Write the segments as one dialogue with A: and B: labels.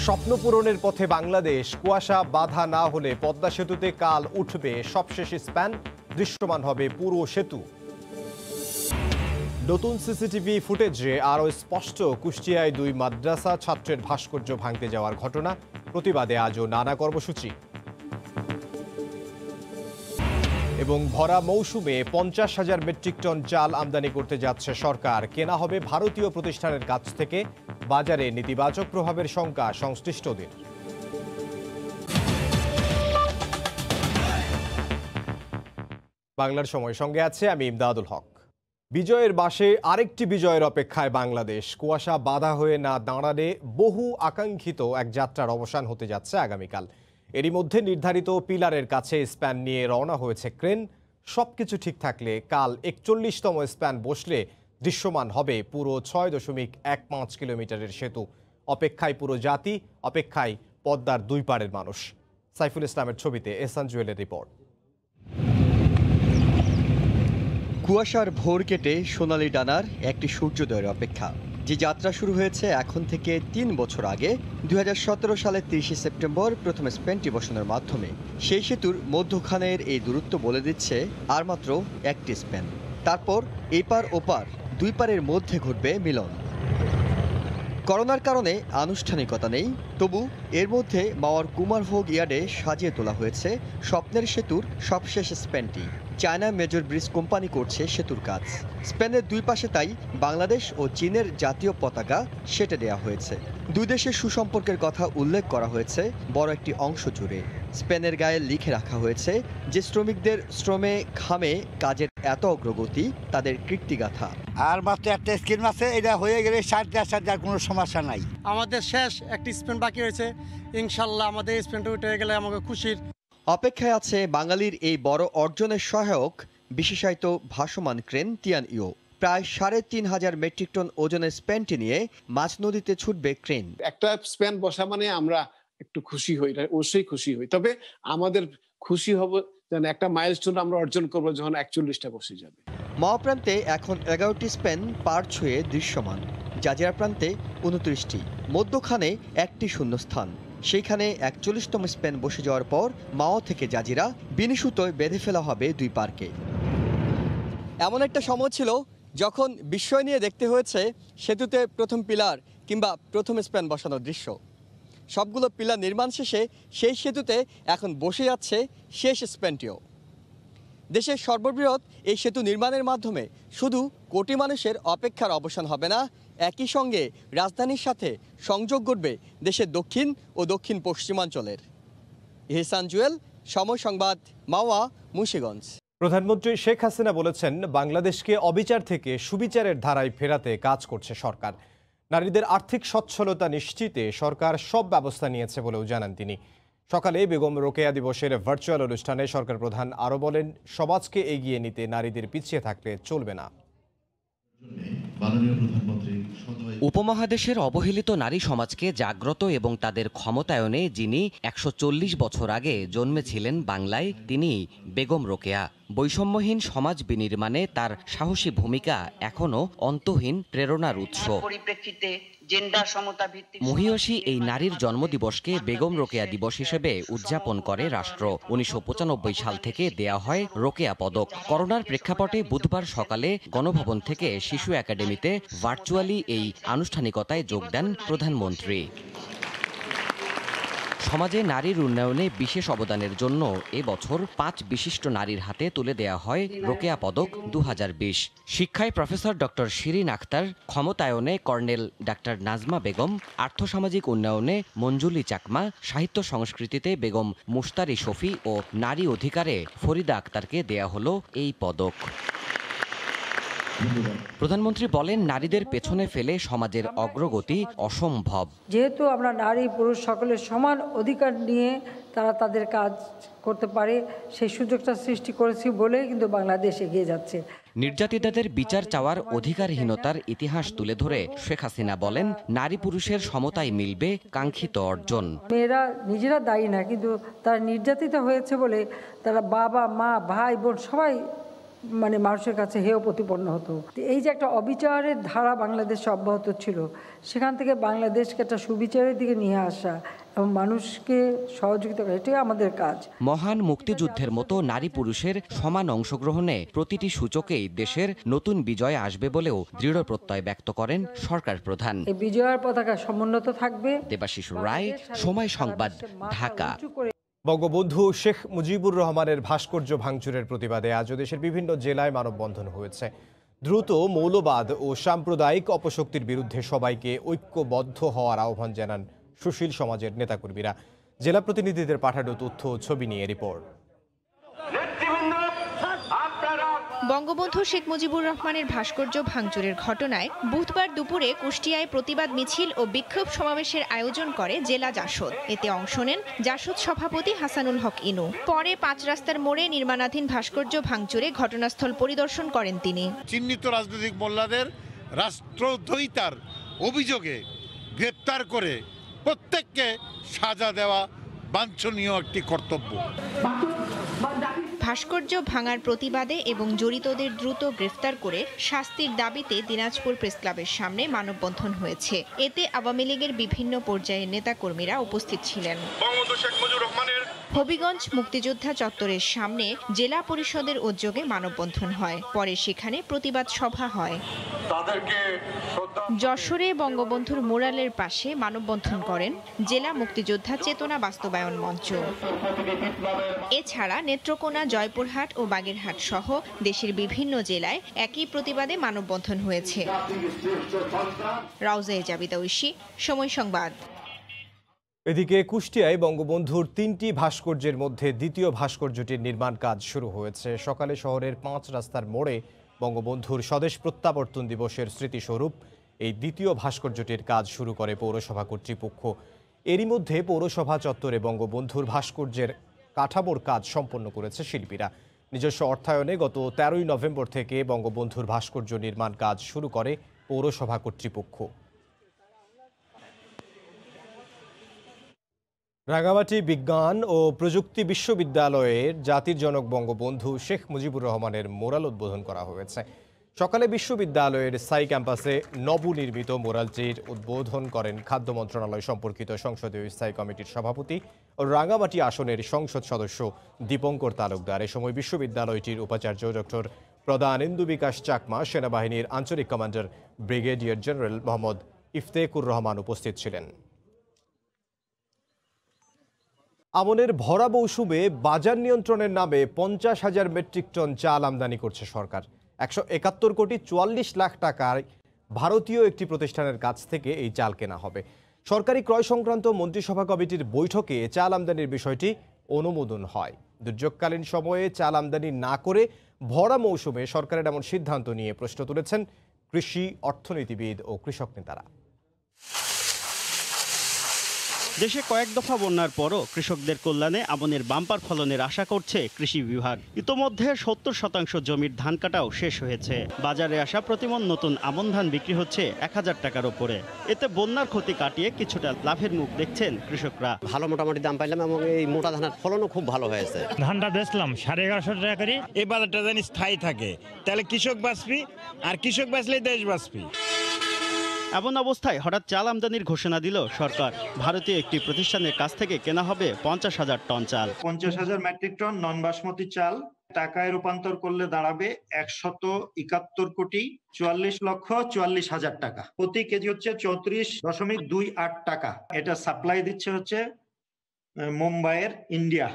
A: স্বপ্ন পূরণের পথে বাংলাদেশ। কুয়াশা বাধা না হলে পদ্মা সেতুতে কাল উঠবে সবশেষ স্প্যান, দৃশ্যমান হবে পুরো সেতু। নতুন সিসিটিভি ফুটেজে আরও স্পষ্ট কুষ্টিয়ায় 2 মাদ্রাসা ছাত্রের ভাস্কর্য ভাঙতে যাওয়ার ঘটনা, প্রতিবাদে আজও নানা কর্মসূচি। এবং ভরা মৌসুমে 50,000 মেট্রিক টন চাল আমদানি করতে যাচ্ছে সরকার। কেনা হবে ভারতীয় প্রতিষ্ঠানের কাছ থেকে। বাজারে নেতিবাচক প্রভাবের শঙ্কা সংশ্লিষ্টদের। বাংলার সময় সঙ্গে আছে আমি ইমদাদুল হক। বিজয়ের বাসে আরেকটি বিজয়ের অপেক্ষায় বাংলাদেশ। কুয়াশা বাধা হয়ে না দাঁড়ালে বহু আকাঙ্ক্ষিত এক যাত্রার অবসান হতে যাচ্ছে আগামীকাল। এরই মধ্যে নির্ধারিত পিলারের কাছে স্প্যান নিয়ে রওনা হয়েছে ক্রেন। সবকিছু ঠিক থাকলে কাল 41তম স্প্যান বসলে দৃশ্যমান হবে পুরো 6.15 কিলোমিটারের সেতু। অপেক্ষায় পুরো জাতি, অপেক্ষায় পদ্মার 2 পাড়ের মানুষ। সাইফুল ইসলামের ছবিতে এহসান জুয়েলের রিপোর্ট।
B: কুয়াশার ভোর কেটে সোনালি ডানার একটি সূর্যোদয়ের অপেক্ষা, যে যাত্রা শুরু হয়েছে এখন থেকে 3 বছর আগে 2017 সালের 30 সেপ্টেম্বর প্রথম স্প্যানটি বসানোর মাধ্যমে। সেই সেতুর মধ্যখানের এই দূরত্ব বলে দিচ্ছে আর মাত্র একটি স্প্যান। তারপর এপার ওপার 2 পারের মধ্যে ঘটবে মিলন। করোনার কারণে আনুষ্ঠানিকতা নেই, তবু এর মধ্যে মাওয়ার কুমারভোগ ইয়ার্ডে সাজিয়ে তোলা হয়েছে স্বপ্নের সেতুর সবশেষ স্প্যানটি। চায়না মেজর ব্রিজ কোম্পানি করছে সেতুর কাজ। স্পেনের 2 পাশে তাই বাংলাদেশ ও চীনের জাতীয় পতাকা সেটে দেওয়া হয়েছে। 2 দেশের সুসম্পর্কের কথা উল্লেখ করা হয়েছে বড় একটি অংশ জুড়ে। স্পেনের গায়ে লিখে রাখা হয়েছে যে শ্রমিকদের শ্রমে ঘামে কাজের এত অগ্রগতি তাদের কীর্তিগাথা।
C: আর মাত্র একটা স্কিম আছে, এটা হয়ে গেলে সাথে কোনো সমস্যা নাই।
D: আমাদের শেষ একটি স্পেন বাকি রয়েছে, ইনশাল্লাহ আমাদের স্পেনটা উঠে গেলে আমাকে খুশির।
B: অপেক্ষায় আছে বাঙালির এই বড় অর্জনের সহায়ক বিশেষায়িত ভাসমান ক্রেন তিয়ান-ইও। প্রায় 3,500 মেট্রিক টন ওজনের স্প্যানটি নিয়ে মাঝ নদীতে ছুটবে ক্রেন।
E: একটা স্প্যান বসা মানে আমরা একটু খুশি হই, অবশ্যই খুশি হই। তবে আমাদের খুশি হব যেন একটা মাইলস্টোন আমরা অর্জন করবো যখন 41টা বসে যাবে।
B: মাওয়া প্রান্তে এখন 11টি স্প্যান পার ছুঁয়ে দৃশ্যমান, জাজিরা প্রান্তে 29টি, মধ্যখানে একটি শূন্যস্থান। সেইখানে 41তম স্প্যান বসে যাওয়ার পর মাওয়া থেকে জাজিরা বিনিসুতোয় বেঁধে ফেলা হবে 2 পারকে। এমন একটা সময় ছিল যখন বিস্ময় নিয়ে দেখতে হয়েছে সেতুতে প্রথম পিলার কিংবা প্রথম স্প্যান বসানোর দৃশ্য। সবগুলো পিলার নির্মাণ শেষে সেই সেতুতে এখন বসে যাচ্ছে শেষ স্প্যানটিও। দেশের সর্ববৃহৎ এই সেতু নির্মাণের মাধ্যমে শুধু কোটি মানুষের অপেক্ষার অবসান হবে না, একই সঙ্গে রাজধানীর সাথে সংযোগ গড়বে দেশের দক্ষিণ ও দক্ষিণ পশ্চিমাঞ্চলের। এহসান জুয়েল, সময় সংবাদ, মাওয়া, মুন্সিগঞ্জ।
A: প্রধানমন্ত্রী শেখ হাসিনা বলেছেন, বাংলাদেশকে অবিচার থেকে সুবিচারের ধারায় ফেরাতে কাজ করছে সরকার। নারীদের আর্থিক সচ্ছলতা নিশ্চিতে সরকার সব ব্যবস্থা নিয়েছে বলেও জানান তিনি। সকালে বেগম রোকেয়া দিবসের ভার্চুয়াল অনুষ্ঠানে সরকার প্রধান আরও বলেন, সমাজকে এগিয়ে নিতে নারীদের পিছিয়ে থাকলে চলবে না।
F: উপমহাদেশের অবহেলিত নারী সমাজকে জাগ্রত এবং তাদের ক্ষমতায়নে যিনি 140 বছর আগে জন্মেছিলেন বাংলায়, তিনি বেগম রোকেয়া। বৈষম্যহীন সমাজ বিনির্মাণে তার সাহসী ভূমিকা এখনো অন্তহীন প্রেরণার উৎস। মহিয়সী এই নারীর জন্মদিবসকে বেগম রোকেয়া দিবস হিসেবে উদযাপন করে রাষ্ট্র। 1995 সাল থেকে দেয়া হয় রোকেয়া পদক। করোনার প্রেক্ষাপটে বুধবার সকালে গণভবন থেকে শিশু একাডেমিতে ভার্চুয়ালি এই আনুষ্ঠানিকতায় যোগ দেন প্রধানমন্ত্রী। সমাজে নারীর উন্নয়নে বিশেষ অবদানের জন্য এবছর 5 বিশিষ্ট নারীর হাতে তুলে দেয়া হয় রোকেয়া পদক 2020। শিক্ষায় প্রফেসর ডক্টর শিরিন আক্তার, ক্ষমতায়নে কর্নেল ডাক্তার নাজমা বেগম, আর্থসামাজিক উন্নয়নে মঞ্জুলি চাকমা, সাহিত্য সংস্কৃতিতে বেগম মুস্তারি শফি ও নারী অধিকারে ফরিদা আক্তারকে দেয়া হলো এই পদক। প্রধানমন্ত্রী বলেন, নারীদের পেছনে ফেলে সমাজের অগ্রগতি অসম্ভব।
G: যেহেতু আমরা নারী পুরুষ সকলের সমান অধিকার নিয়ে তারা তাদের কাজ করতে পারে, সেই সুযোগটা সৃষ্টি করেছি বলেই কিন্তু বাংলাদেশ এগিয়ে যাচ্ছে।
F: নির্যাতিতাদের বিচার চাওয়ার অধিকারহীনতার ইতিহাস তুলে ধরে শেখ হাসিনা বলেন, নারী পুরুষের সমতায় মিলবে কাঙ্ক্ষিত অর্জন।
G: মেয়েরা নিজেরা দায়ী না, কিন্তু তারা নির্যাতিত হয়েছে বলে তারা বাবা মা ভাই বোন সবাই মানে মানুষের কাছে হেয় প্রতিপন্ন হতো। এই যে একটা অবিচারের ধারা বাংলাদেশে অব্যাহত ছিল, সেখান থেকে বাংলাদেশকে একটা সুবিচারের দিকে নিয়ে আসা এবং মানুষকে সহযোগিতা করা, এটাই আমাদের কাজ।
F: মহান মুক্তিযুদ্ধের মতো নারী পুরুষের সমান অংশগ্রহণে প্রতিটি সূচকেই দেশের নতুন বিজয় আসবে বলেও দৃঢ় প্রত্যয় ব্যক্ত করেন সরকার প্রধান।
G: এই বিজয়ের পতাকা সমুন্নত থাকবে।
F: দেবাশিস রায়, সময় সংবাদ, ঢাকা।
A: বঙ্গবন্ধু শেখ মুজিবুর রহমানের ভাস্কর্য ভাঙচুরের প্রতিবাদে আজ দেশের বিভিন্ন জেলায় মানববন্ধন হয়েছে। দ্রুত মৌলবাদ ও সাম্প্রদায়িক অপশক্তির বিরুদ্ধে সবাইকে ঐক্যবদ্ধ হওয়ার আহ্বান জানান সুশীল সমাজের নেতাকর্মীরা। জেলা প্রতিনিধিদের পাঠানো তথ্য ও ছবি নিয়ে রিপোর্ট।
H: বঙ্গবন্ধু শেখ মুজিবুর রহমানের ভাস্কর্য ভাঙচুরের ঘটনায় বুধবার দুপুরে কুষ্টিয়ায় প্রতিবাদ মিছিল ও বিক্ষোভ সমাবেশের আয়োজন করে জেলা জাসদ। এতে অংশ নেন জাসদ সভাপতি হাসানুল হক ইনু। পরে 5 রাস্তার মোড়ে নির্মাণাধীন ভাস্কর্য ভাঙচুরে ঘটনাস্থল পরিদর্শন করেন তিনি।
I: চিহ্নিত রাজনৈতিক মোল্লাদের রাষ্ট্রদ্রোহিতার অভিযোগে গ্রেপ্তার করে প্রত্যেককে সাজা দেওয়া বাঞ্ছনীয় একটি কর্তব্য।
H: ভাস্কর্য ভাঙার প্রতিবাদে এবং জড়িতদের দ্রুত গ্রেফতার করে শাস্তির দাবিতে দিনাজপুর প্রেসক্লাবের সামনে মানববন্ধন হয়েছে। এতে আওয়ামী লীগের বিভিন্ন পর্যায়ের নেতাকর্মীরা উপস্থিত ছিলেন। হবিগঞ্জ মুক্তিযোদ্ধা চত্বরের সামনে জেলা পরিষদের উদ্যোগে মানববন্ধন হয়। পরে সেখানে প্রতিবাদ সভা হয়। যশোরে বঙ্গবন্ধুর মুরালের পাশে মানববন্ধন করেন জেলা মুক্তিযোদ্ধা চেতনা বাস্তবায়ন মঞ্চ। এছাড়া নেত্রকোনা, জয়পুরহাট ও বাগেরহাট সহ দেশের বিভিন্ন জেলায় একই প্রতিবাদে মানববন্ধন হয়েছে। রাউজায়ে জাবিদা ঐশী, সময় সংবাদ।
A: এদিকে কুষ্টিয়ায় বঙ্গবন্ধুর 3টি ভাস্কর্যের মধ্যে দ্বিতীয় ভাস্কর্যটির নির্মাণ কাজ শুরু হয়েছে। সকালে শহরের 5 রাস্তার মোড়ে বঙ্গবন্ধুর স্বদেশ প্রত্যাবর্তন দিবসের স্মৃতিস্বরূপ এই দ্বিতীয় ভাস্কর্যটির কাজ শুরু করে পৌরসভা কর্তৃপক্ষ। এরই মধ্যে পৌরসভা চত্বরে বঙ্গবন্ধুর ভাস্কর্যের কাঠামোর কাজ সম্পন্ন করেছে শিল্পীরা। নিজস্ব অর্থায়নে গত 13ই নভেম্বর থেকে বঙ্গবন্ধুর ভাস্কর্য নির্মাণ কাজ শুরু করে পৌরসভা কর্তৃপক্ষ। রাঙামাটি বিজ্ঞান ও প্রযুক্তি বিশ্ববিদ্যালয়ের জাতির জনক বঙ্গবন্ধু শেখ মুজিবুর রহমানের মোরাল উদ্বোধন করা হয়েছে। সকালে বিশ্ববিদ্যালয়ের স্থায়ী ক্যাম্পাসে নবনির্মিত মোরালটির উদ্বোধন করেন খাদ্য মন্ত্রণালয় সম্পর্কিত সংসদীয় স্থায়ী কমিটির সভাপতি ও রাঙামাটি আসনের সংসদ সদস্য দীপঙ্কর তালুকদার। এ সময় বিশ্ববিদ্যালয়টির উপাচার্য ডক্টর প্রদানেন্দু বিকাশ চাকমা, সেনাবাহিনীর আঞ্চলিক commander brigadier general Mohammad Iftekhar Rahman উপস্থিত ছিলেন। আমনের ভরা মৌসুমে বাজার নিয়ন্ত্রণের নামে 50,000 মেট্রিক টন চাল আমদানি করছে সরকার। 171 কোটি 44 লাখ টাকায় ভারতীয় একটি প্রতিষ্ঠানের কাছ থেকে এই চাল কেনা হবে। সরকারি ক্রয় সংক্রান্ত মন্ত্রিসভা কমিটির বৈঠকে চাল আমদানির বিষয়টি অনুমোদন হয়। দুর্যোগকালীন সময়ে চাল আমদানি না করে ভরা মৌসুমে সরকারের এমন সিদ্ধান্ত নিয়ে প্রশ্ন তুলেছেন কৃষি অর্থনীতিবিদ ও কৃষক নেতারা।
J: দেশে কয়েক দফা বন্যার পরও কৃষকদের কল্যাণে আমনের বাম্পার ফলনের আশা করছে কৃষি বিভাগ। ইতোমধ্যে 70% জমির ধান কাটাও শেষ হয়েছে। বাজারে আসা প্রতিমন নতুন আমন ধান বিক্রি হচ্ছে 1000 টাকার ওপরে। এতে বন্যার ক্ষতি কাটিয়ে কিছুটা লাভের মুখ দেখছেন কৃষকরা।
K: ভালো মোটামুটি দাম পাইলাম এবং এই মোটা ধানের ফলনও খুব ভালো হয়েছে।
L: ধানটা বেচলাম 1150 টাকা করে।
M: এই বাজারটা জানি স্থায়ী থাকে, তাহলে কৃষক বাঁচবি, আর কৃষক বাঁচলেই দেশ বাঁচবি।
J: এমন অবস্থায় হঠাৎ চাল আমদানির ঘোষণা দিল সরকার। ভারতীয় একটি প্রতিষ্ঠানের কাছ থেকে কেনা হবে 50,000 টন চাল।
N: 50,000 মেট্রিক টন নন বাসমতি চাল টাকায় রূপান্তর করলে দাঁড়াবে 171 কোটি 44 লক্ষ 44 হাজার টাকা। প্রতি কেজি হচ্ছে 34.28 টাকা। এটা সাপ্লাই দিচ্ছে হচ্ছে মুম্বাইয়ের ইন্ডিয়া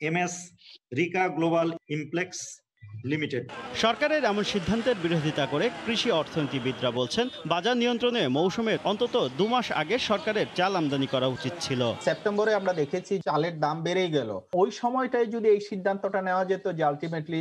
N: MS রিকা গ্লোবাল ইমপ্লেক্স লিমিটেড।
J: সরকারের এমন সিদ্ধান্তের বিরোধিতা করে কৃষি অর্থনীতিবিদরা বলছেন, বাজার নিয়ন্ত্রণে মৌসুমের অন্তত 2 মাস আগে সরকারের চাল আমদানি করা উচিত ছিল।
O: সেপ্টেম্বরে আমরা দেখেছি চালের দাম বেড়ে গেল। ওই সময়টাই যদি এই সিদ্ধান্তটা নেওয়া যেত যে আলটিমেটলি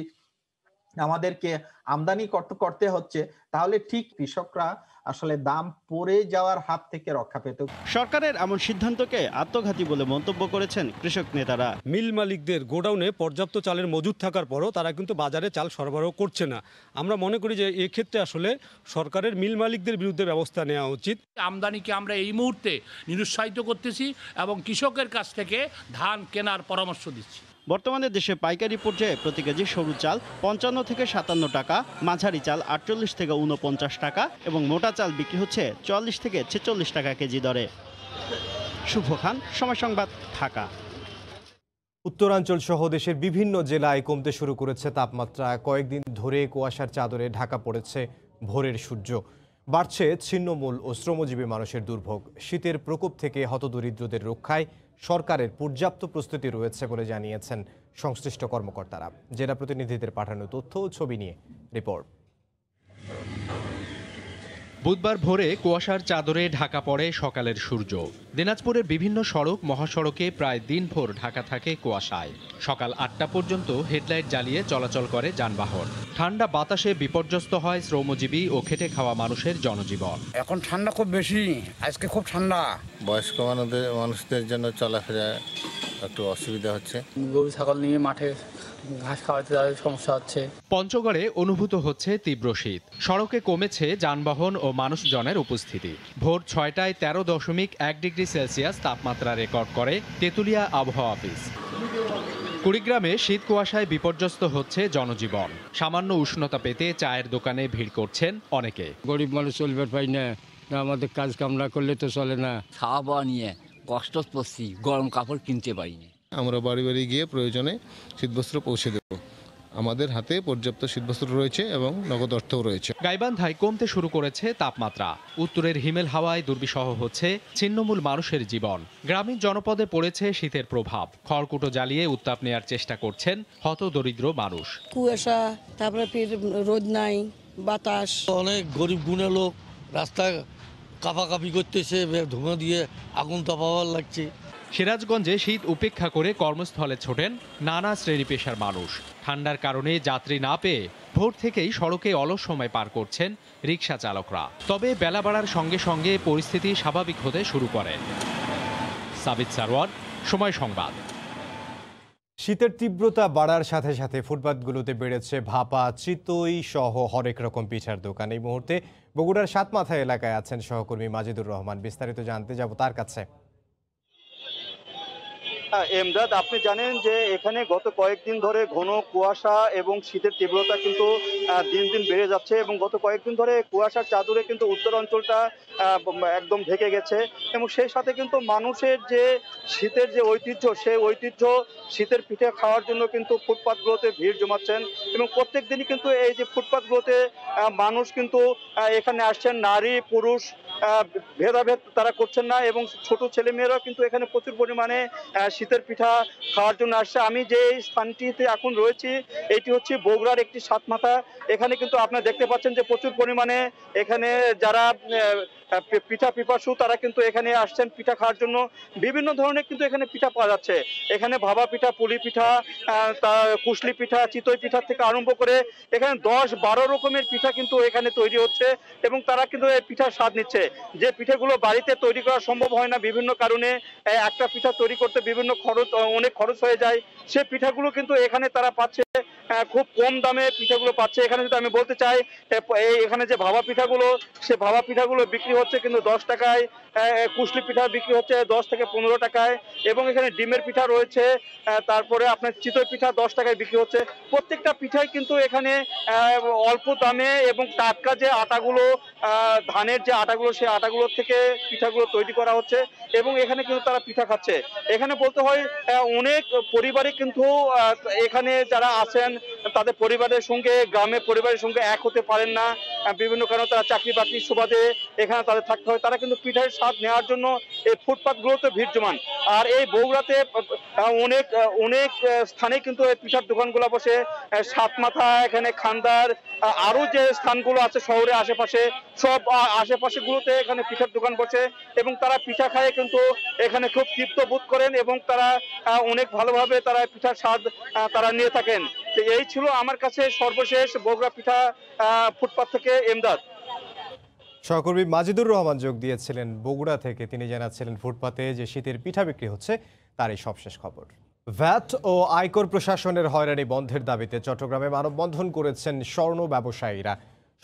O: আমাদেরকে আমদানি করতে হচ্ছে, তাহলে ঠিক কৃষকরা আসলে দাম পড়ে যাওয়ার হাত থেকে রক্ষা পেত।
J: সরকারের এমন সিদ্ধান্তকে আত্মঘাতী বলে মন্তব্য করেছেন কৃষক নেতারা।
P: মিল মালিকদের গোডাউনে পর্যাপ্ত চালের মজুদ থাকার পরও তারা কিন্তু বাজারে চাল সরবরাহ করছে না। আমরা মনে করি যে এক্ষেত্রে আসলে সরকারের মিল মালিকদের বিরুদ্ধে ব্যবস্থা নেওয়া উচিত।
Q: আমদানিকে আমরা এই মুহূর্তে নিরুৎসাহিত করতেছি এবং কৃষকের কাছ থেকে ধান কেনার পরামর্শ দিচ্ছি।
J: বর্তমানে দেশে পাইকারি পর্যায়ে প্রতি কেজি সরু চাল 55 থেকে 57 টাকা, মাঝারি চাল 48 থেকে 49 টাকা এবং মোটা চাল বিক্রি হচ্ছে 44 থেকে 46 টাকা কেজি দরে। শুভ খান, সময় সংবাদ, ঢাকা।
A: উত্তরাঞ্চল সহ দেশের বিভিন্ন জেলায় কমতে শুরু করেছে তাপমাত্রা। কয়েকদিন ধরে কুয়াশার চাদরে ঢাকা পড়েছে ভোরের সূর্য। বাড়ছে ছিন্নমূল ও শ্রমজীবী মানুষের দুর্ভোগ। শীতের প্রকোপ থেকে হতদরিদ্রদের রক্ষায় সরকারের পর্যাপ্ত প্রস্তুতি রয়েছে বলে জানিয়েছেন সংশ্লিষ্ট কর্মকর্তারা। জেলা প্রতিনিধিদের পাঠানো তথ্য ও ছবি নিয়ে রিপোর্ট।
Q: বুধবার ভোরে কুয়াশার চাদরে ঢাকা পড়ে সকালের সূর্য। দিনাজপুরের বিভিন্ন সড়ক মহাসড়কে প্রায় দিনভর ঢাকা থাকে কুয়াশায়। সকাল 8টা পর্যন্ত হেডলাইট জ্বালিয়ে চলাচল করে যানবাহন। ঠান্ডা বাতাসে বিপর্যস্ত হয় শ্রমজীবী ও খেটে খাওয়া মানুষের জনজীবন।
R: এখন ঠান্ডা খুব বেশি, আজকে খুব ঠান্ডা।
S: বয়স্ক মানুষদের জন্য চলাফেরা একটু অসুবিধা হচ্ছে।
T: গরু ছাগল নিয়ে মাঠে ঘাস খাওয়াতে তাদের সমস্যা হচ্ছে।
Q: পঞ্চগড়ে অনুভূত হচ্ছে তীব্র শীত। সড়কে কমেছে যানবাহন ও মানুষজনের উপস্থিতি। ভোর 6টায় 13.1 ডিগ্রি সেলসিয়াস তাপমাত্রা রেকর্ড করে তেঁতুলিয়া আবহাওয়া অফিস। কুড়িগ্রামে শীত কুয়াশায় বিপর্যস্ত হচ্ছে জনজীবন। সামান্য উষ্ণতা পেতে চায়ের দোকানে ভিড় করছেন অনেকে।
U: গরিব মানুষ চলবে পাই না, আমাদের কাজ কাম না করলে তো চলে না।
V: খাওয়া পাওয়া নিয়ে কষ্ট পড়ছি, গরম কাপড় কিনতে পারিনি।
S: আমরা বাড়ি বাড়ি গিয়ে প্রয়োজনে শীতবস্ত্র পৌঁছে দেব। আমাদের হাতে পর্যাপ্ত শীতবস্ত্র রয়েছে এবং নগদ অর্থও রয়েছে।
Q: গাইবান্ধায় কমতে শুরু করেছে তাপমাত্রা। উত্তরের হিমেল হাওয়ায় দুর্বিষহ হচ্ছে ছিন্নমূল মানুষের জীবন। গ্রামীণ জনপদে পড়েছে শীতের প্রভাব। খড়কুটো জ্বালিয়ে উত্তাপ নেয়ার চেষ্টা করছেন হতদরিদ্র মানুষ।
W: কুয়াশা, তারপরে রোদ নাই, বাতাস।
X: অনেক গরিব গুণের লোক রাস্তা কাঁপাকাঁপি করতেছে, ধোঁয়া দিয়ে আগুন তাপাবার লাগছে।
Q: সিরাজগঞ্জে শীত উপেক্ষা করে কর্মস্থলে ছোটেন নানা শ্রেণী পেশার মানুষ। ঠান্ডার কারণে যাত্রী না পেয়ে ভোর থেকেই সড়কে অলস সময় পার করছেন রিকশা চালকরা। তবে বেলা বাড়ার সঙ্গে সঙ্গে পরিস্থিতি স্বাভাবিক হতে শুরু করে। সাবিত সারওয়ার, সময় সংবাদ।
A: শীতের তীব্রতা বাড়ার সাথে সাথে ফুটপাতগুলোতে বেড়েছে ভাপা, চিতই সহ হরেক রকম পিঠার দোকান। এই মুহূর্তে বগুড়ার সাতমাথা এলাকায় আছেন সহকর্মী মাজিদুর রহমান। বিস্তারিত জানতে যাব তার কাছে।
J: এমদাদ, আপনি জানেন যে এখানে গত কয়েকদিন ধরে ঘন কুয়াশা এবং শীতের তীব্রতা কিন্তু দিন দিন বেড়ে যাচ্ছে এবং গত কয়েকদিন ধরে কুয়াশার চাদরে কিন্তু উত্তর অঞ্চলটা একদম ঢেকে গেছে এবং সেই সাথে কিন্তু মানুষের যে শীতের যে ঐতিহ্য, সেই ঐতিহ্য শীতের পিঠে খাওয়ার জন্য কিন্তু ফুটপাতগুলোতে ভিড় জমাচ্ছেন এবং প্রত্যেক দিনই কিন্তু এই যে ফুটপাতগুলোতে মানুষ কিন্তু এখানে আসছেন। নারী পুরুষ ভেদাভেদ তারা করছেন না এবং ছোট ছেলেমেয়েরাও কিন্তু এখানে প্রচুর পরিমাণে শীতের পিঠা খাওয়ার জন্য আসছে। আমি যে স্থানটিতে এখন রয়েছি এটি হচ্ছে বগুড়ার একটি সাতমাথা। এখানে কিন্তু আপনারা দেখতে পাচ্ছেন যে প্রচুর পরিমাণে এখানে যারা পিঠা পিপাসু তারা কিন্তু এখানে আসছেন পিঠা খাওয়ার জন্য। বিভিন্ন ধরনের কিন্তু এখানে পিঠা পাওয়া যাচ্ছে। এখানে ভাবা পিঠা, পুলি পিঠা, কুশলি পিঠা, চিতই পিঠা থেকে আরম্ভ করে এখানে 10-12 রকমের পিঠা কিন্তু এখানে তৈরি হচ্ছে এবং তারা কিন্তু এই পিঠার স্বাদ নিচ্ছে। যে পিঠাগুলো বাড়িতে তৈরি করা সম্ভব হয় না বিভিন্ন কারণে, একটা পিঠা তৈরি করতে বিভিন্ন অনেক খরচ হয়ে যায়, সে পিঠাগুলো কিন্তু এখানে তারা পাচ্ছে খুব কম দামে পিঠাগুলো পাচ্ছে। এখানে যদি আমি বলতে চাই এখানে যে ভাবা পিঠাগুলো, সে ভাবা পিঠাগুলো বিক্রি হচ্ছে কিন্তু 10 টাকায়, কুশলি পিঠা বিক্রি হচ্ছে 10 থেকে 15 টাকায় এবং এখানে ডিমের পিঠা রয়েছে, তারপরে আপনার চিতই পিঠা 10 টাকায় বিক্রি হচ্ছে। প্রত্যেকটা পিঠাই কিন্তু এখানে অল্প দামে এবং টাটকা যে আটাগুলো, ধানের যে আটাগুলো, সেই আটাগুলো থেকে পিঠাগুলো তৈরি করা হচ্ছে এবং এখানে কিন্তু তারা পিঠা খাচ্ছে। এখানে বলতে হয় অনেক পরিবারে কিন্তু এখানে যারা আছেন তাদের পরিবারের সঙ্গে, গ্রামের পরিবারের সঙ্গে এক হতে পারেন না, বিভিন্ন কারণে তারা চাকরি বাকরির সুবাদে এখানে তাদের থাকতে হয়। তারা কিন্তু পিঠার স্বাদ নেওয়ার জন্য এই ফুটপাতগুলোতে ভিড় জমান। আর এই বগুড়াতে অনেক স্থানে কিন্তু এই পিঠার দোকানগুলো বসে। সাতমাথা, এখানে খান্দার, আরো যে স্থানগুলো আছে শহরের আশেপাশে, সব আশেপাশেগুলোতে এখানে পিঠার দোকান বসে এবং তারা পিঠা খায় কিন্তু এখানে খুব তৃপ্ত বোধ করেন এবং তারা অনেক ভালোভাবে তারা পিঠার স্বাদ তারা নিয়ে থাকেন। তো এই ছিল আমার কাছে সর্বশেষ বগুড়া পিঠা ফুটপাত থেকে। এমদাদ।
A: সহকর্মী মাজিদুর রহমান যোগ দিয়েছিলেন বগুড়া থেকে। তিনি জানাচ্ছিলেন ফুটপাতে যে শীতের পিঠা বিক্রি হচ্ছে তারই সবশেষ খবর। ভ্যাট ও আয়কর প্রশাসনের হয়রানি বন্ধের দাবিতে চট্টগ্রামে মানববন্ধন করেছেন স্বর্ণ ব্যবসায়ীরা।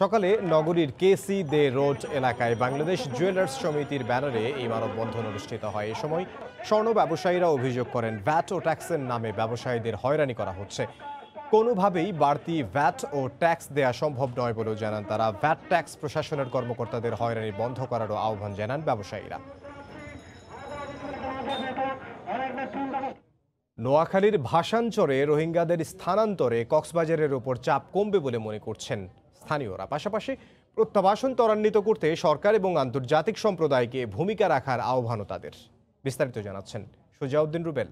A: সকালে নগরীর কেসি দে রোড এলাকায় বাংলাদেশ জুয়েলার্স সমিতির ব্যানারে এই মানববন্ধন অনুষ্ঠিত হয়। এ সময় স্বর্ণ ব্যবসায়ীরা অভিযোগ করেন ভ্যাট ও ট্যাক্সের নামে ব্যবসায়ীদের হয়রানি করা হচ্ছে। কোনোভাবেই বাড়তি ভ্যাট ও ট্যাক্স দেয়া সম্ভব নয় বলেও জানান তারা। ভ্যাট ট্যাক্স প্রশাসনের কর্মকর্তাদের হয়রানি বন্ধ করারও আহ্বান জানান ব্যবসায়ীরা। নোয়াখালীর ভাসানচরে রোহিঙ্গাদের স্থানান্তরে কক্সবাজারের ওপর চাপ কমবে বলে মনে করছেন স্থানীয়রা। পাশাপাশি প্রত্যাবাসন ত্বরান্বিত করতে সরকার এবং আন্তর্জাতিক সম্প্রদায়কে ভূমিকা রাখার আহ্বানও তাদের। বিস্তারিত জানাচ্ছেন সুজাউদ্দিন রুবেল।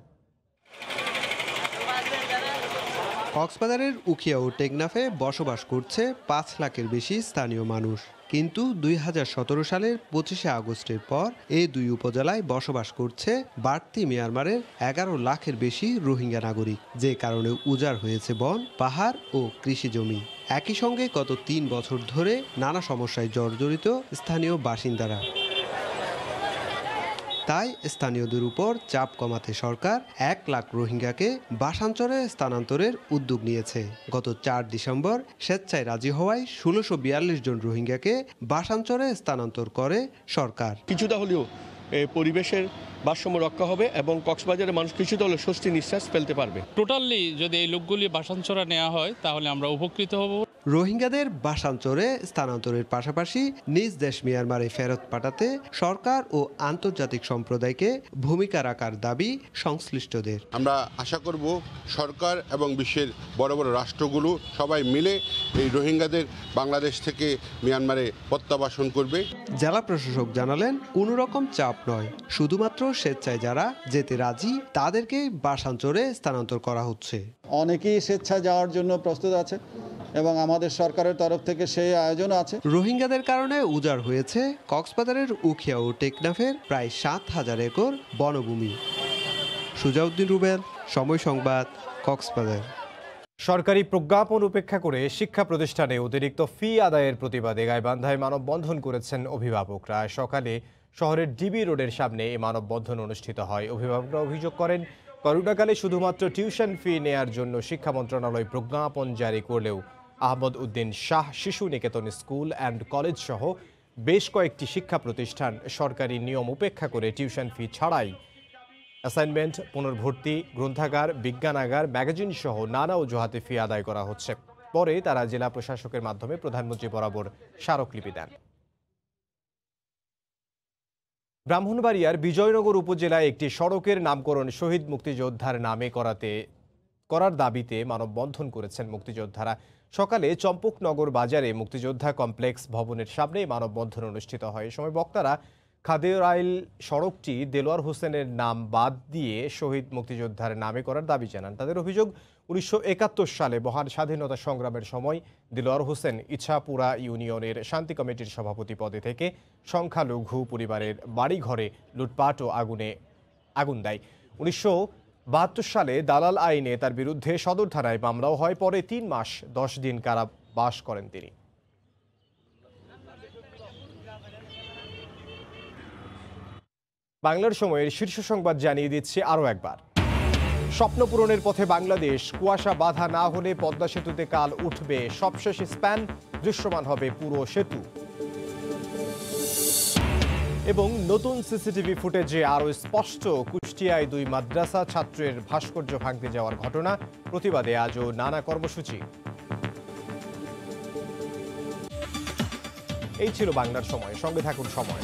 B: কক্সবাজারের উখিয়া ও টেকনাফে বসবাস করছে 5 লাখের বেশি স্থানীয় মানুষ। কিন্তু 2017 সালের 25শে আগস্টের পর এই দুই উপজেলায় বসবাস করছে বাড়তি মিয়ানমারের 11 লাখের বেশি রোহিঙ্গা নাগরিক, যে কারণে উজাড় হয়েছে বন, পাহাড় ও কৃষি জমি। একই সঙ্গে গত 3 বছর ধরে নানা সমস্যায় জর্জরিত স্থানীয় বাসিন্দারা। তাই স্থানীয়দের উপর চাপ কমাতে সরকার 1 লাখ রোহিঙ্গাকে ভাসানচরে স্থানান্তরের উদ্যোগ নিয়েছে। গত 4 ডিসেম্বর স্বেচ্ছায় রাজি হওয়ায় 1642 জন রোহিঙ্গাকে ভাসানচরে স্থানান্তর করে সরকার।
C: কিছুটা হলেও পরিবেশের ভারসাম্য রক্ষা হবে এবং কক্সবাজারের মানুষ কিছুটা হলেও স্বস্তি নিঃশ্বাস ফেলতে পারবে।
D: টোটালি যদি এই লোকগুলি ভাসানচরে নেওয়া হয় তাহলে আমরা উপকৃত হব।
B: রোহিঙ্গাদের ভাসানচরে স্থানান্তরের পাশাপাশি নিজ দেশ মিয়ানমারে ফেরত পাঠাতে সরকার ও আন্তর্জাতিক সম্প্রদায়কে ভূমিকা রাখার দাবি সংশ্লিষ্টদের।
E: আমরা আশা করব সরকার এবং বিশ্বের বড় বড় রাষ্ট্রগুলো সবাই মিলে এই রোহিঙ্গাদের বাংলাদেশ থেকে মিয়ানমারে প্রত্যাবাসন করবে।
B: জেলা প্রশাসক জানালেন, কোনো রকম চাপ নয়, শুধুমাত্র স্বেচ্ছায় যারা যেতে রাজি তাদেরকে ভাসানচরে স্থানান্তর করা হচ্ছে।
Y: অনেকেই স্বেচ্ছায় যাওয়ার জন্য প্রস্তুত আছে এবং আমাদের সরকারের তরফ থেকে সেই আয়োজন আছে।
B: রোহিঙ্গাদের কারণে উজাড় হয়েছে কক্সবাজারের উখিয়া ও টেকনাফের প্রায় 7,000 একর বনভূমি। সুজাউদ্দিন রুবেল, সময় সংবাদ, কক্সবাজার।
A: সরকারি প্রজ্ঞাপন উপেক্ষা করে শিক্ষা প্রতিষ্ঠানে অতিরিক্ত ফি আদায়ের প্রতিবাদে গাইবান্ধায় মানববন্ধন করেছেন অভিভাবকরা। সকালে শহরের ডিবি রোডের সামনে এই মানববন্ধন অনুষ্ঠিত হয়। অভিভাবকরা অভিযোগ করেন, করোনাকালে শুধুমাত্র টিউশন ফি নেয়ার জন্য শিক্ষা মন্ত্রণালয় প্রজ্ঞাপন জারি করলেও আহমদ উদ্দিন শাহ শিশু নিকেতন স্কুল অ্যান্ড কলেজ সহ বেশ কয়েকটি শিক্ষা প্রতিষ্ঠান সরকারি নিয়ম উপেক্ষা করে টিউশন ফি ছাড়াই অ্যাসাইনমেন্ট, পুনর্ভর্তি, গ্রন্থাগার, বিজ্ঞানাগার, ম্যাগাজিন সহ নানা অজুহাতে ফি আদায় করা হচ্ছে। পরে তারা জেলা প্রশাসকের মাধ্যমে প্রধানমন্ত্রী বরাবর স্মারকলিপি দেন। ব্রাহ্মণবাড়িয়ার বিজয়নগর উপজেলায় একটি সড়কের নামকরণ শহীদ মুক্তিযোদ্ধার নামে করার দাবিতে মানববন্ধন করেছেন মুক্তিযোদ্ধারা। সকালে চম্পকনগর বাজারে মুক্তিযোদ্ধা কমপ্লেক্স ভবনের সামনে মানববন্ধন অনুষ্ঠিত হয়। এ সময় বক্তারা খাদেরাইল সড়কটি দেলোয়ার হোসেনের নাম বাদ দিয়ে শহীদ মুক্তিযোদ্ধার নামে করার দাবি জানান। তাদের অভিযোগ, 1971 সালে মহান স্বাধীনতা সংগ্রামের সময় দেলোয়ার হোসেন ইছাপুরা ইউনিয়নের শান্তি কমিটির সভাপতি পদে থেকে সংখ্যালঘু পরিবারের বাড়িঘরে লুটপাট ও আগুন দেয়। 1972 সালে দালাল আইনে তার বিরুদ্ধে সদর থানায় মামলাও হয়। পরে 3 মাস 10 দিন কারাবাস করেন তিনি। বাংলার সময়ের শীর্ষ সংবাদ জানিয়ে দিচ্ছে আরও একবার। স্বপ্ন পূরণের পথে বাংলাদেশ। কুয়াশা বাধা না হলে পদ্মা সেতুতে কাল উঠবে সবশেষ স্প্যান, দৃশ্যমান হবে পুরো সেতু। এবং নতুন সিসিটিভি ফুটেজে আরও স্পষ্ট কুষ্টিয়ায় 2 মাদ্রাসা ছাত্রের ভাস্কর্য ভাঙতে যাওয়ার ঘটনা। প্রতিবাদে আজও নানা কর্মসূচি। এই ছিল বাংলার সময়। সঙ্গে থাকুন সময়।